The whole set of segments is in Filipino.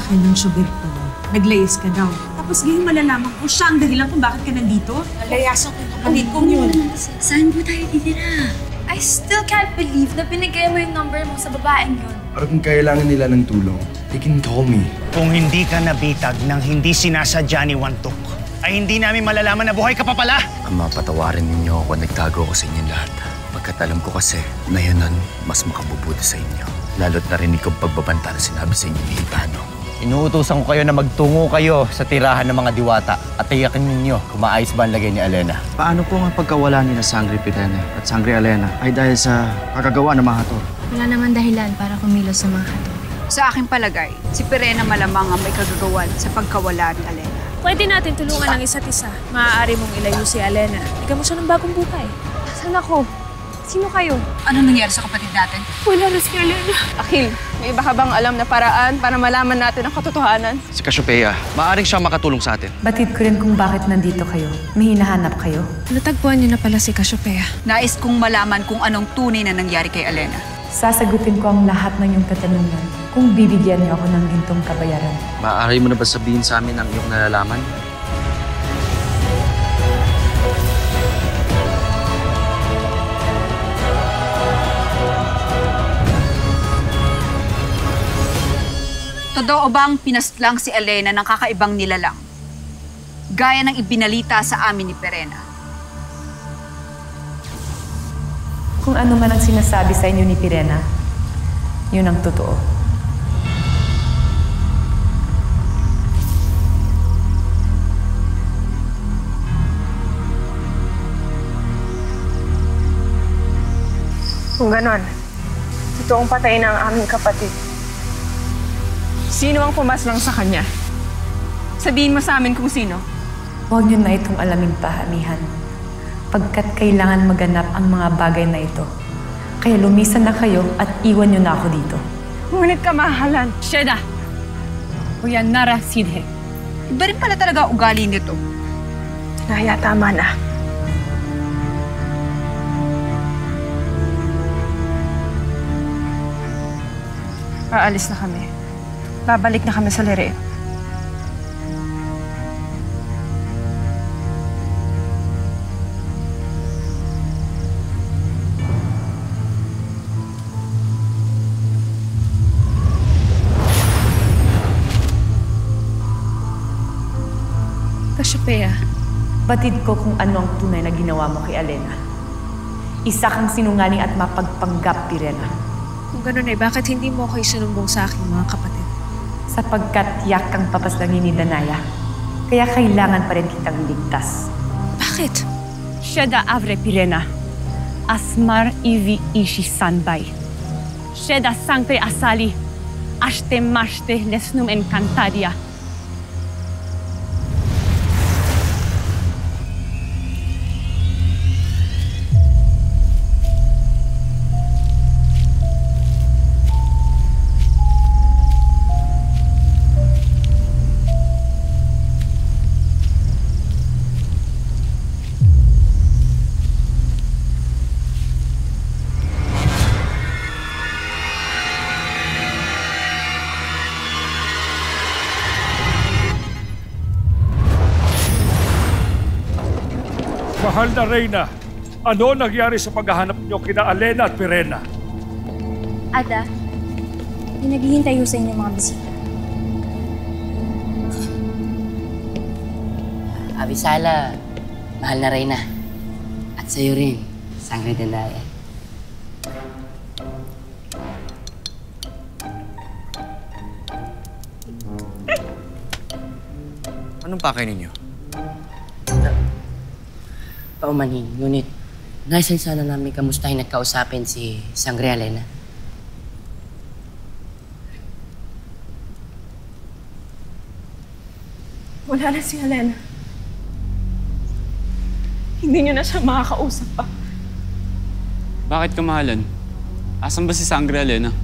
akin ng sugar to. Naglayas ka daw. Tapos ngayon malalaman ko siya ang dahilan kung bakit ka nandito. Nalayasan ko yung kapatid kong yun. Saan po tayo titira? I still can't believe na binigay mo yung number mo sa babaeng yun. Para kung kailangan nila ng tulong, they can call me. Kung hindi ka nabitag ng hindi sinasadya ni Wantok, ay hindi namin malalaman na buhay ka pa pala. Ama, patawarin ninyo ako. Nagtago ko sa inyong lahat. Pagkat alam ko kasi na yun ang mas makabubuti sa inyo. Lalo't narinig kong pagbabanta na sinabi sa inyo ni Hitano. Inuutosan ko kayo na magtungo kayo sa tirahan ng mga diwata at tiyakin ninyo kung maayos ba ang lagay ni Alena. Paano po ang pagkawala ni na Sangre Pirene at Sangre Alena ay dahil sa kagagawa ng mga hator? Wala naman dahilan para kumilos sa mga hato. Sa aking palagay, si Pirena malamang ang may kagagawan sa pagkawala ni Alena. Pwede natin tulungan ang isa't isa. Maaari mong ilayo si Alena. Bigyan mo siya ng bagong buhay. Saan ako? Sino kayo? Ano nangyari sa kapatid natin? Wala na si Alena. Akil, may iba ka bang alam na paraan para malaman natin ang katotohanan? Si Cassiopeia, maaaring siyang makatulong sa atin. Batid ko rin kung bakit nandito kayo. May hinahanap kayo. Natagpuan niyo na pala si Cassiopeia. Nais kong malaman kung anong tunay na nangyari kay Alena. Sasagutin ko ang lahat ng iyong katanungan kung bibigyan niyo ako ng gintong kabayaran. Maaari mo na ba sabihin sa amin ang iyong nalalaman? Totoo bang pinaslang si Alena ng kakaibang nilalang? Gaya ng ibinalita sa amin ni Pirena. Kung ano man ang sinasabi sa inyo ni Pirena, yun ang totoo. Kung ganon, totoong patay na ang aming kapatid. Sino ang pumaslang sa kanya? Sabihin mo sa amin kung sino. Huwag niyo na itong alamin pa, Amihan. Pagkat kailangan maganap ang mga bagay na ito. Kaya lumisan na kayo at iwan niyo na ako dito. Ngunit kamahalan. Sheda! Kuya Nara Sidhe. Iba rin pala talaga ugali nito. Naya, tama na. Aalis na kami. Babalik na kami sa Lere. Cassiopeia. Batid ko kung ano ang tunay na ginawa mo kay Alena. Isa kang sinungaling at mapagpanggap, Pirena. Kung gano'n bakit hindi mo ako isinumbong sa aking mga kapatid? Sapagkat yak kang papaslangin ni Danaya. Kaya kailangan pa rin kitang ligtas. Bakit? Sheda avre Pirena. Asmar ivi ishi sanbay. Sheda sancte asali. Ashte mashte lesnum encantadia. Mahal na Reyna, ano nangyari sa paghahanap niyo kina Alena at Pirena? Ada, yung naghihintay sa inyo mga bisita. Abisala, mahal na Reyna. At sa'yo rin, Sangre Danaya. Anong pakay ninyo? Paumanhin, ngunit naisan sana namin kamustahin at kausapin si Sangre Alena. Wala na si Alena. Hindi niyo na siya makakausap pa. Bakit kamahalan? Asan ba si Sangre Alena?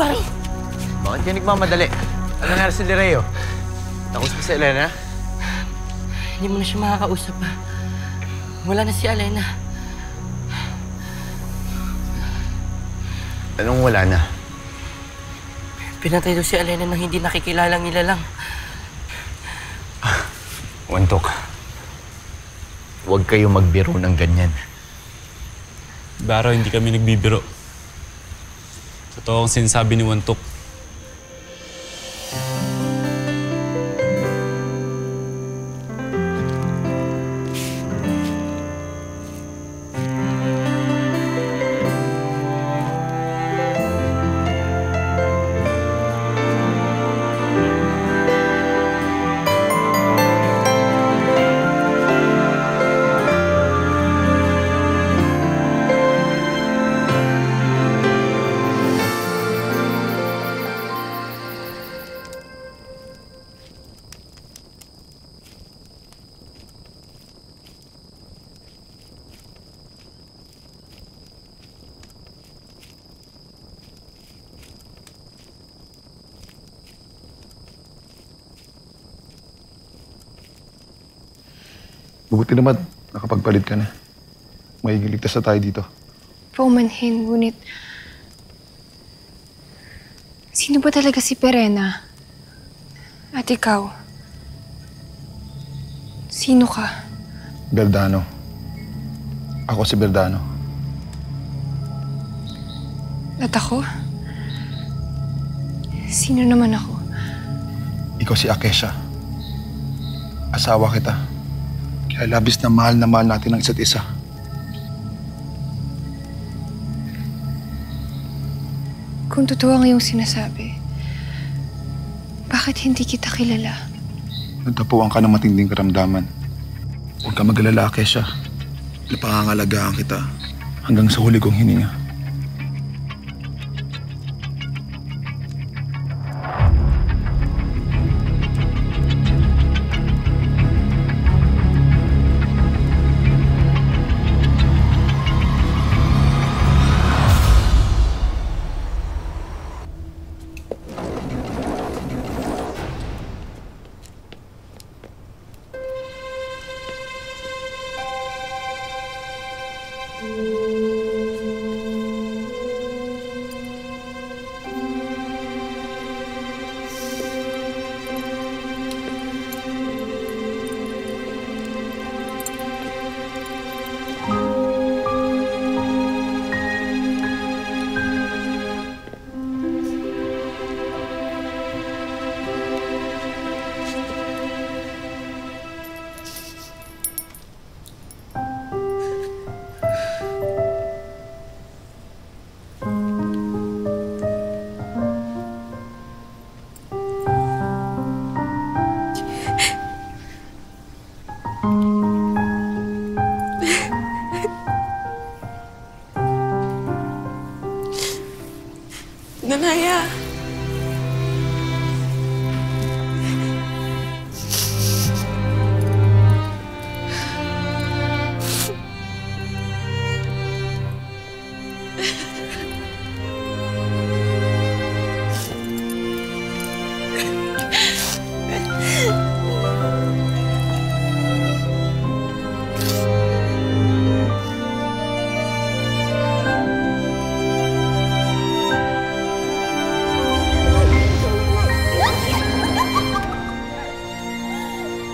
Barong! Bakit ka nagmamadali? Ano nangyari si Lireo? Tapos ba si Elena? Hindi mo na siya makakausap pa. Wala na si Alena. Anong wala na? Pinatay daw si Alena nang hindi nakikilalang nilalang. Wantok, huwag kayo magbiro ng ganyan. Baro, hindi kami nagbibiro. Totoo ang sinasabi ni Wantok. Buti naman, nakapagpalit ka na. Magiging ligtas na tayo dito. Paumanhin, ngunit... Sino ba talaga si Perena? At ikaw? Sino ka? Berdano. Ako si Berdano. At ako? Sino naman ako? Ikaw si Akesha. Asawa kita. Kaya labis na mahal natin ang isa't isa. Kung totoo ang iyong sinasabi, bakit hindi kita kilala? Nagtapuan ka ng matinding karamdaman. Huwag ka mag-alala, Akesha. Napangangalagaan kita hanggang sa huli kong hininga. Nanaya.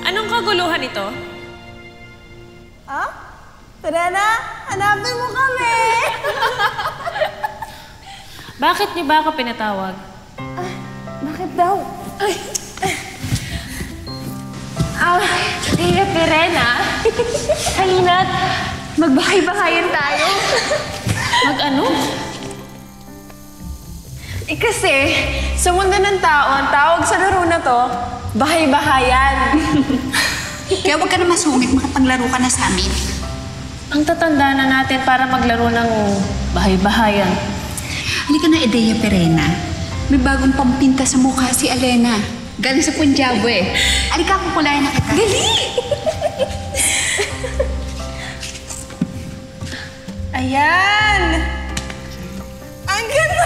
Anong kaguluhan ito? Ah? Perena, hanapin mo kami! Bakit niyo ba ako pinatawag? Bakit daw? Tia Perena, halina't magbahay-bahayan tayo. Mag-ano? Kasi, sa mundo ng tao, ang tawag sa laro na to, bahay-bahayan. Kaya huwag ka na masungit, makapaglaro ka na sa amin. Ang tatanda na natin para maglaro ng bahay-bahayan. Halika na, Edea Perena. May bagong pampinta sa mukha si Alena. Galing sa Punjab eh. Halika, kukulayan na kita. Dali! Ayan! Ang ganda!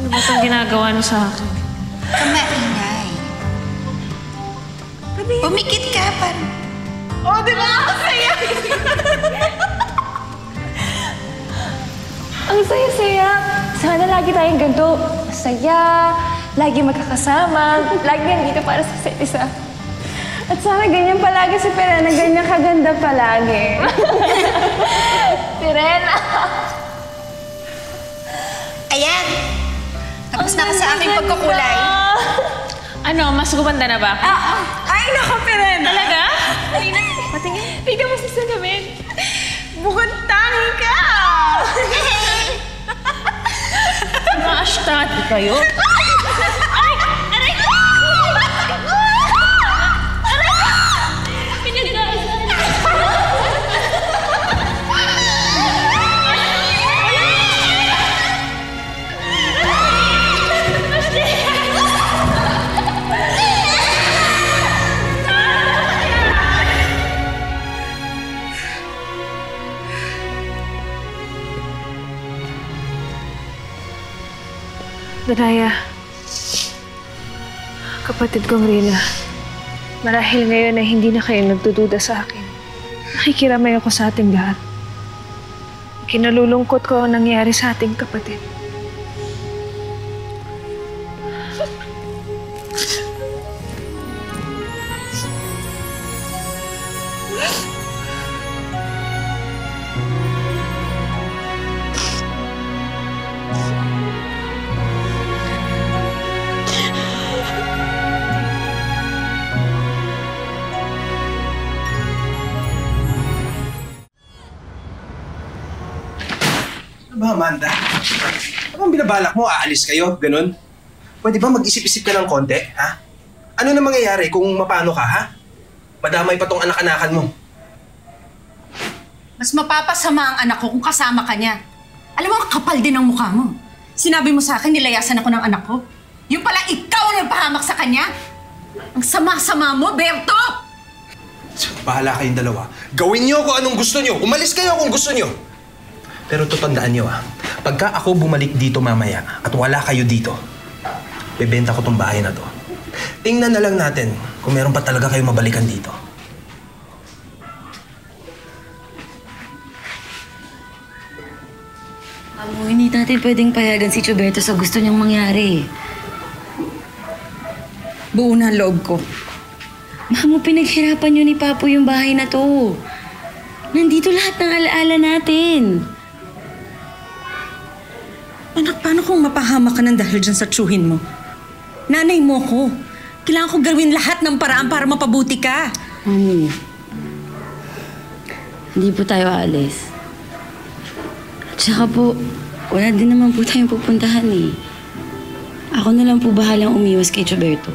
Ano ba itong ginagawa niyo sa akin? Kamaingay. Pumikit ka parang. Oh, di ba? Ang saya! Ang saya-saya. Sana lagi tayong ganito. Masaya, lagi magkakasama, lagi nandito para sa isa't isa. At sana ganyan palagi si Perena, ganyan kaganda palagi. Perena! Ayan! Tapos na ka sa aking pagkukulay. Ano, mas gumanda na ba? Ay, naku, Perena! Talaga? Patingin. Tignan mo sa salamin. Bukod tangi ka! Mga ashtati kayo? Aray! Aray! Danaya, kapatid kong Rina, marahil ngayon ay hindi na kayo nagdududa sa akin. Nakikiramay ako sa ating lahat. Kinalulungkot ko ang nangyari sa ating kapatid. Ba, Amanda? Ano ang binabalak mo? Aalis kayo? Ganun? Pwede ba mag-isip-isip ka ng konti, ha? Ano na mangyayari kung mapano ka, ha? Madamay pa tong anak-anakan mo. Mas mapapasama ang anak ko kung kasama ka niya. Alam mo, ang kapal din ang mukha mo. Sinabi mo sa akin, nilayasan ako ng anak ko. Yung pala ikaw ang nagpahamak sa kanya? Ang sama-sama mo, Berto! Bahala kayong dalawa. Gawin niyo kung anong gusto niyo. Umalis kayo kung gusto niyo. Pero tutandaan niyo, pagka ako bumalik dito mamaya at wala kayo dito, bebenta ko tong bahay na to. Tingnan na lang natin kung meron pa talaga kayo mabalikan dito. Amo, hindi natin pwedeng payagan si Chuberto sa gusto niyang mangyari. Buo na ang loob ko. Mamo, pinaghirapan niyo ni Papo yung bahay na to. Nandito lahat ng alaala natin. Anak, paano kung mapahamak ka ng dahil dyan sa tsuhin mo? Nanay mo ko. Kailangan ko gawin lahat ng paraan para mapabuti ka. Mami, hindi po tayo aalis. At saka po, wala din naman po tayong pupuntahan eh. Ako na lang po bahalang umiwas kay Chuberto.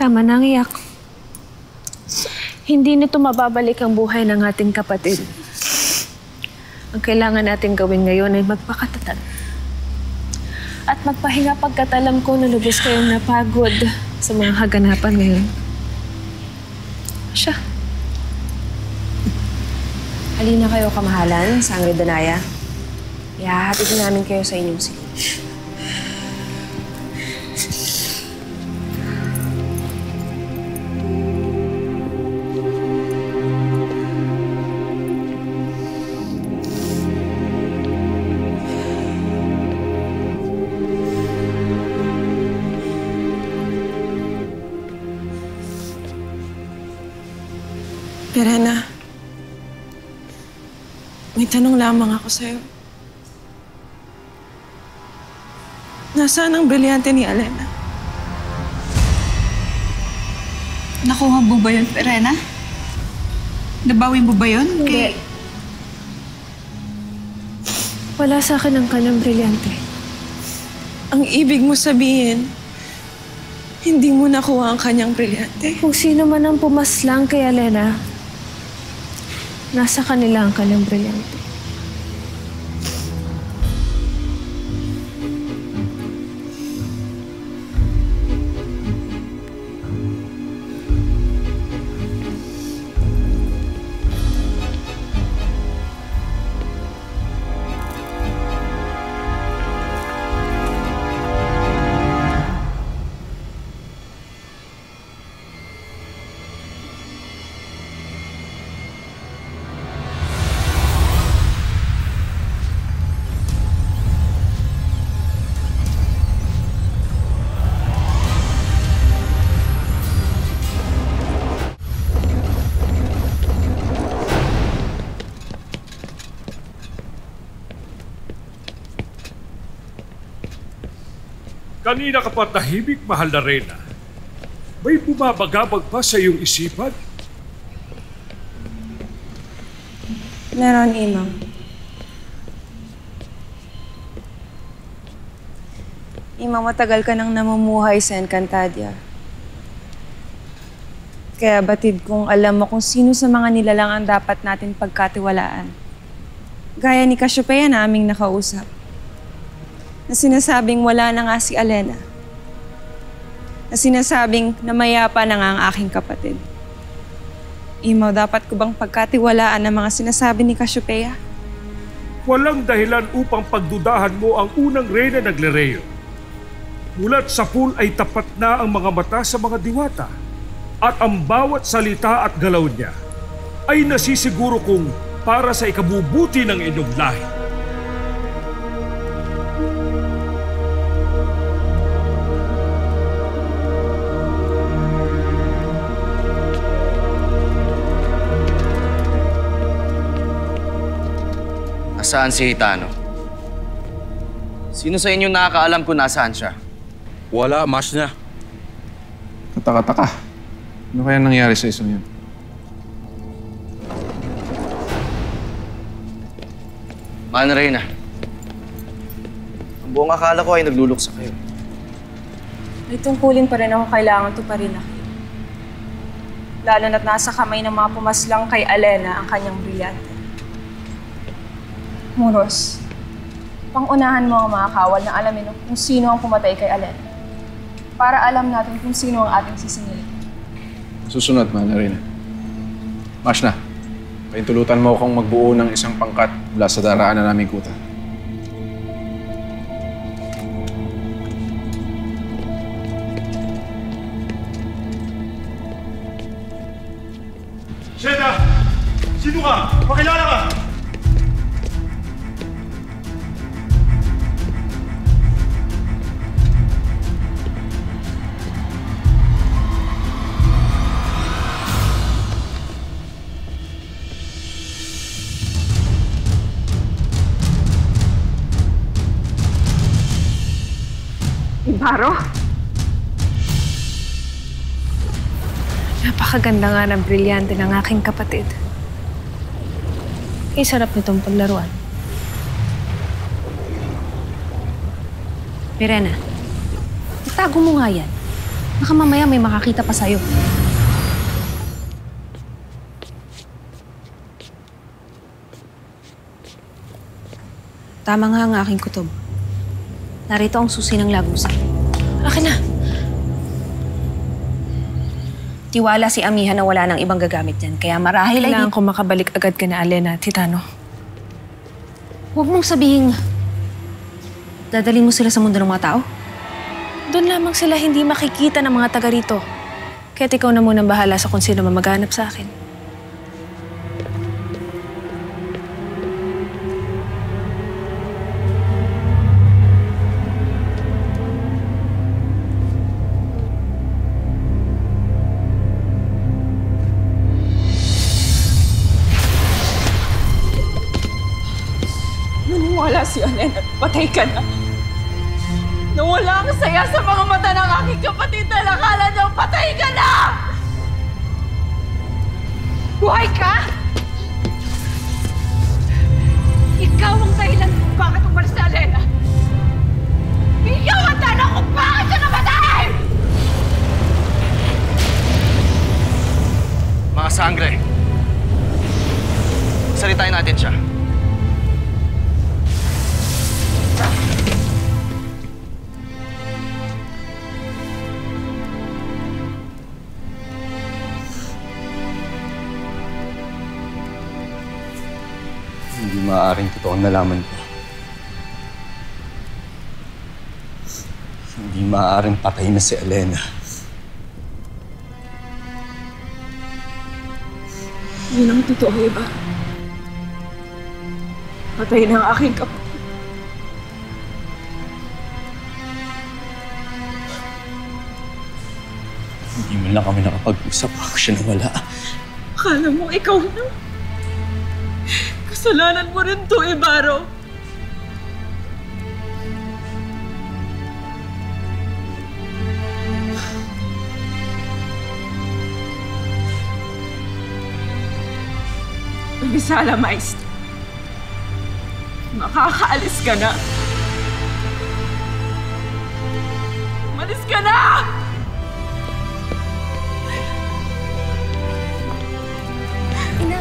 Tama na ang iyak. Hindi nito mababalik ang buhay ng ating kapatid. Ang kailangan natin gawin ngayon ay magpakatatag. At magpahinga pagkat alam ko na lubos kayong napagod sa mga kaganapan ngayon. Siya. Halina kayo, kamahalan, Sangre Danaya. Ihahatid namin kayo sa inyong city. Perena, may tanong lamang ako sa'yo. Nasaan ang brilyante ni Alena? Nakuha mo ba yun, Perena? Nabawi mo ba yun? Hindi. Wala sa akin ang kanyang brilyante. Ang ibig mo sabihin, hindi mo nakuha ang kanyang brilyante? Kung sino man ang pumaslang kay Alena, nasa kanila ang kanyang brilyante. Kanina ka pa tahimik, mahal na Reyna. May bumabagabag pa sa iyong isipan? Meron, Imam. Imam, matagal ka nang namumuhay sa Encantadia. Kaya batid kong alam mo kung sino sa mga nilalang ang dapat natin pagkatiwalaan. Gaya ni Cassiopeia na aming nakausap. Na sinasabing wala na nga si Alena. Na sinasabing namayapa na nga ang aking kapatid. Imaw, dapat ko bang pagkatiwalaan ang mga sinasabi ni Cassiopeia? Walang dahilan upang pagdudahan mo ang unang reyna ng Lireo. Mulat sa pool ay tapat na ang mga mata sa mga diwata. At ang bawat salita at galaw niya ay nasisiguro kong para sa ikabubuti ng inyong lahi. Nasaan si Hitano? Sino sa inyo nakakaalam kung nasaan siya? Wala, mas na. Kataka-taka. Ano kaya nangyari sa isang yun? Mahal na Reyna. Ang buong akala ko ay nagluluksa kayo. May tungkulin pa rin ako kailangan tuparin na kayo. Lalo na't nasa kamay ng mga pumaslang kay Alena ang kanyang brilyante. Muros, pangunahan mo ang mga kawal na alamin kung sino ang pumatay kay Alena. Para alam natin kung sino ang ating sisingilin. Susunod, Mahal na Reyna. Mashna, paintulutan mo akong magbuo ng isang pangkat mula sa daraanan naming kuta. Sheda! Sino ka? Pakilala ka! Baro? Napakaganda nga ng brilyante ng aking kapatid. Ay, sarap nitong paglaruan. Pirena, itago mo nga yan. Baka mamaya may makakita pa sa'yo. Tama nga ang aking kutob. Narito ang susi ng lagusan. Akin na. Tiwala si Amihan na wala nang ibang gagamit yan. Kaya marahil ay... Kailangan ko makabalik agad ka na, Alena at Hitano. Huwag mong sabihin... Dadalhin mo sila sa mundo ng mga tao? Doon lamang sila hindi makikita ng mga taga rito. Kaya't ikaw na munang bahala sa kung sino maghanap sa akin. Naniwala si Alena, patay ka na. Nawala ang saya sa mga mata ng aking kapatid na nakala niyang patay ka na! Buhay ka? Ikaw ang dahilan kung bakit umalis si Alena. Ikaw ang tanong kung bakit siya namatay! Mga sangre, salitain natin siya. Hindi maaaring totoong nalaman ko. Hindi maaaring patay na si Alena. Yun ang totoo, iba. Patay na ang aking kapatid. Hindi man lang kami nakapag-usap ako siya nawala. Akala mo ikaw na? Kasalanan mo rin to, Ibaro. Bisala Mais. Makakaalis ka na. Malis ka na! Ina.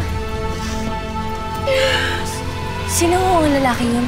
Sino ang lalaki yun?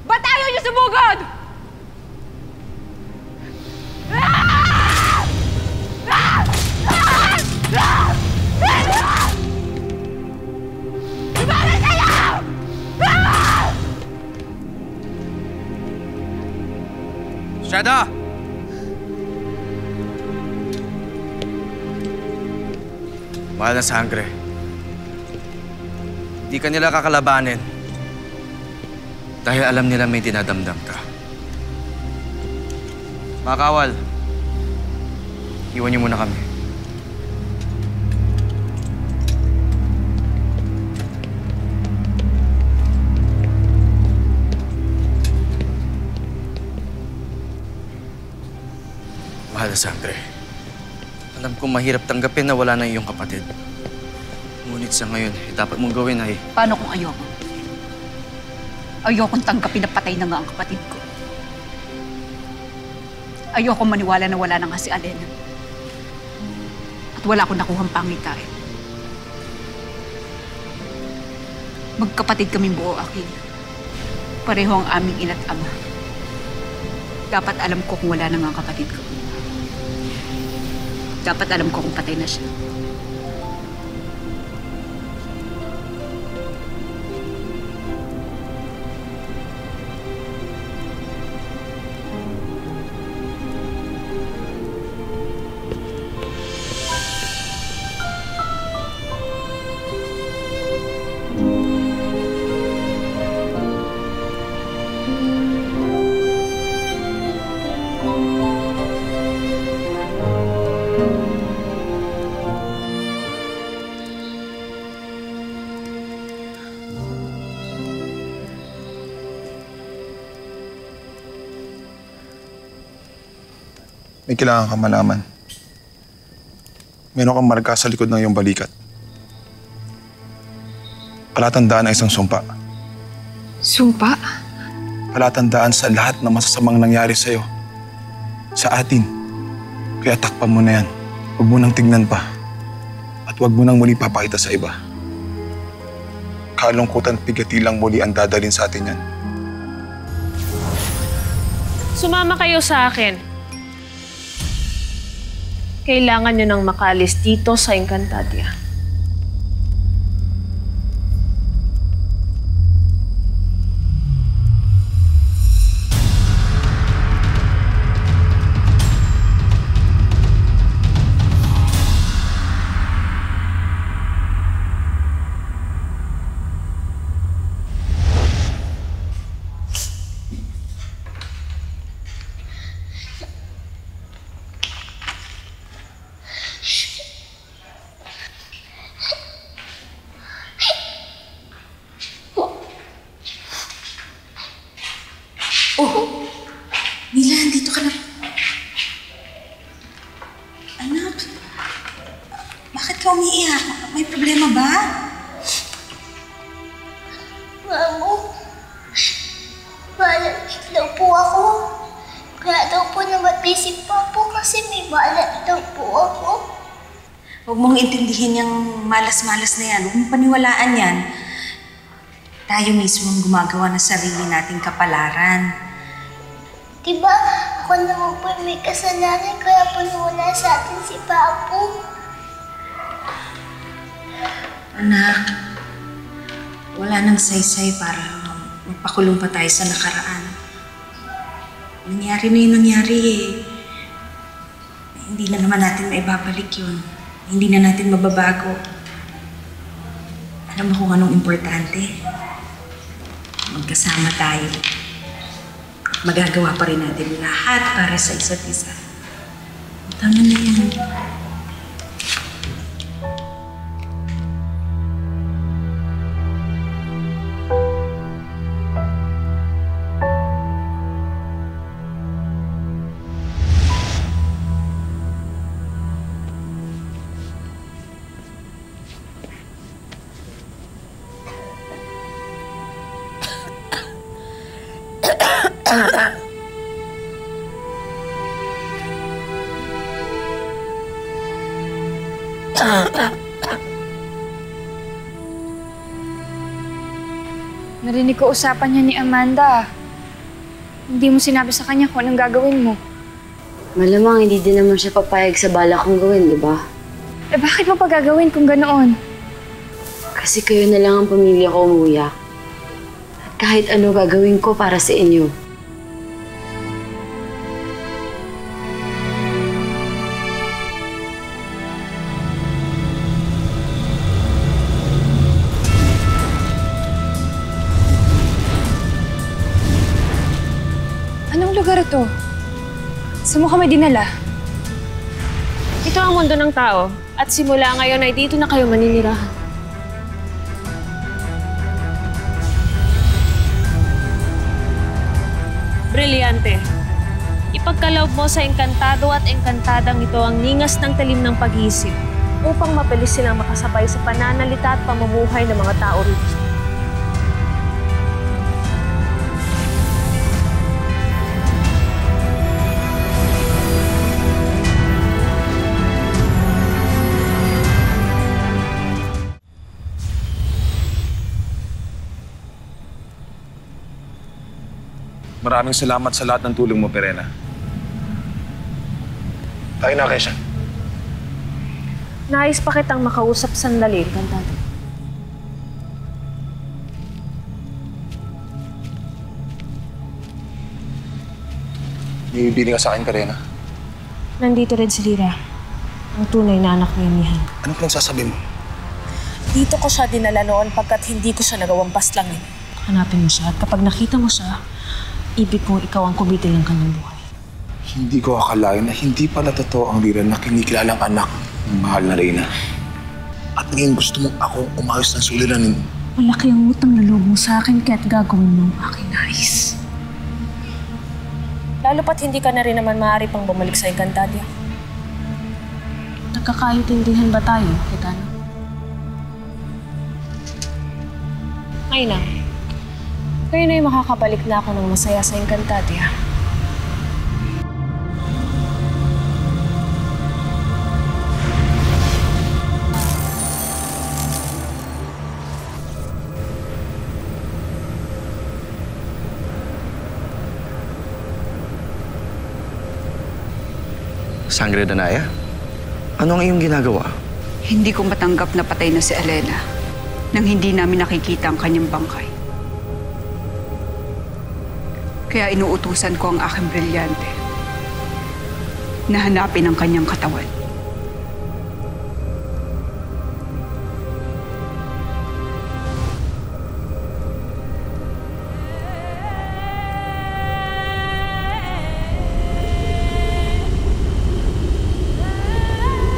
Ba't ayaw niyo sumugod? Ibalik kayo! Shada! Mahal na sangre. Di ka nila kakalabanin. Dahil alam nila may dinadamdam ka. Mga kawal, iwan niyo muna kami. Mahal na sangre. Alam kong mahirap tanggapin na wala na iyong kapatid. Ngunit sa ngayon, dapat mong gawin ay... Paano kung ayoko? Ayokong tanggapin na patay na nga ang kapatid ko. Ayokong maniwala na wala na nga si Alena. At wala akong nakuhang pangitain. Magkapatid kaming buo, Akin. Pareho ang aming ina't ama. Dapat alam ko kung wala na nga ang kapatid ko. Dapat alam ko kung patay na siya. May kailangan kang malaman. Meron kang marka sa likod ng iyong balikat. Palatandaan ng isang sumpa. Sumpa? Palatandaan sa lahat ng masasamang nangyari sa'yo. Sa atin. Kaya takpan mo na yan. Huwag mo nang tignan pa. At huwag mo nang muli papakita sa iba. Kalungkutan at pigatilang muli ang dadalhin sa atin yan. Sumama kayo sa akin. Kailangan nyo nang makalis dito sa Encantadia. Oh! Milan, dito ka na. Anak, bakit ka umiiyak? May problema ba? Mamo, balat daw po ako. Kaya daw po namatay si Papo kasi may balat daw po ako. Huwag mong intindihin yung malas-malas na yan. Huwag mong paniwalaan yan. Tayo mismo ang gumagawa ng sarili nating kapalaran. Diba, ako naman po may kasalanan kaya po nawala sa atin si Papo. Anak, wala nang saysay para magpakulong pa tayo sa nakaraan. Nangyari na yung nangyari eh. hindi na naman natin maibabalik yun. Hindi na natin mababago. Alam mo kung anong importante? Magkasama tayo. Magagawa pa rin natin lahat para sa isa't isa. Tama na yan. Narinig ko usapan niya ni Amanda. Hindi mo sinabi sa kanya kung anong gagawin mo. Malamang hindi din naman siya papayag sa bala kong gawin, di ba? Eh bakit mo pa gagawin kung ganoon? Kasi kayo na lang ang pamilya ko, Muya. At kahit ano gagawin ko para sa inyo. Anong lugar ito? Saan mo kami dinala? Ito ang mundo ng tao. At simula ngayon ay dito na kayo maninirahan. Brilyante. Ipagkaloob mo sa engkantado at engkantadang ito ang ningas ng talim ng pag-iisip upang mabilis silang makasabay sa pananalita at pamumuhay ng mga tao rito. Maraming salamat sa lahat ng tulong mo, Perena. Tayo na, Kesha. Nais pa kitang makausap sandali, Encantado. May bibili ka sa akin, Perena. Nandito rin si Lyra, ang tunay na anak ni Amihan. Ano pinagsasabi mo? Dito ko siya dinala noon pagkat hindi ko siya nagawang paslangin. Hanapin mo siya at kapag nakita mo siya, ibig kong ikaw ang kumitil ng kanyang buhay. Hindi ko akalain na hindi pala totoo ang Lyra na kinikilalang anak ng mahal na Reyna. At ngayon gusto mong ako umayos ng suliranin. Malaki ang utang na loob mo sa akin kaya't gagawin mo ang aking nais. Lalo pat hindi ka na rin naman maaari pang bumalik sa Encantadia. Nagkakaintindihan ba tayo, Gitano? Ngayon na. Kayo na yung makakabalik na ako ng masaya sa Encantadia. Sangre Danaya? Ano ang iyong ginagawa? Hindi ko matanggap na patay na si Elena nang hindi namin nakikita ang kanyang bangkay. Kaya inuutusan ko ang aking Brilyante na hanapin ang kanyang katawan.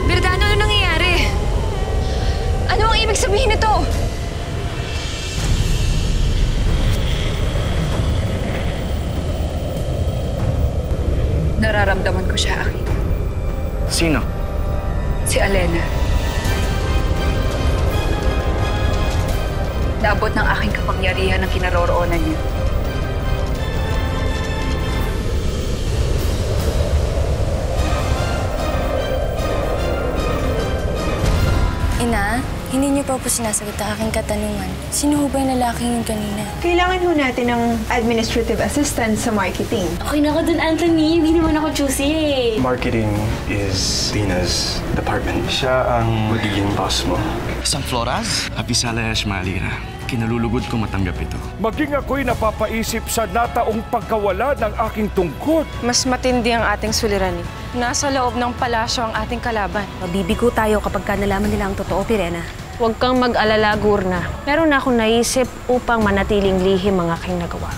Verdano, ano nangyayari? Ano ang ibig sabihin nito? Nararamdaman ko siya, Aki. Sino? Si Elena. Naabot ng aking kapangyarihan ang kinaroroonan niya. Ina, hindi niyo pa po sinasagot ang aking katanungan. Sino ho ba yung lalaking yun kanina? Kailangan ho natin ng administrative assistant sa marketing. Okay na ako dun, Anthony. Hindi naman ako choosy eh. Marketing is Tina's department. Siya ang magiging boss mo. Sang Floras, Apisala Yashmalira. Kinalulugod ko matanggap ito. Maging ako'y napapaisip sa nataong pagkawala ng aking tungkod. Mas matindi ang ating suliranin. Nasa loob ng palasyo ang ating kalaban. Mabibigo tayo kapag nalaman nila ang totoo, Pirena. Huwag kang mag-alala, Gurna. Meron na akong naisip upang manatiling lihim ang aking nagawa.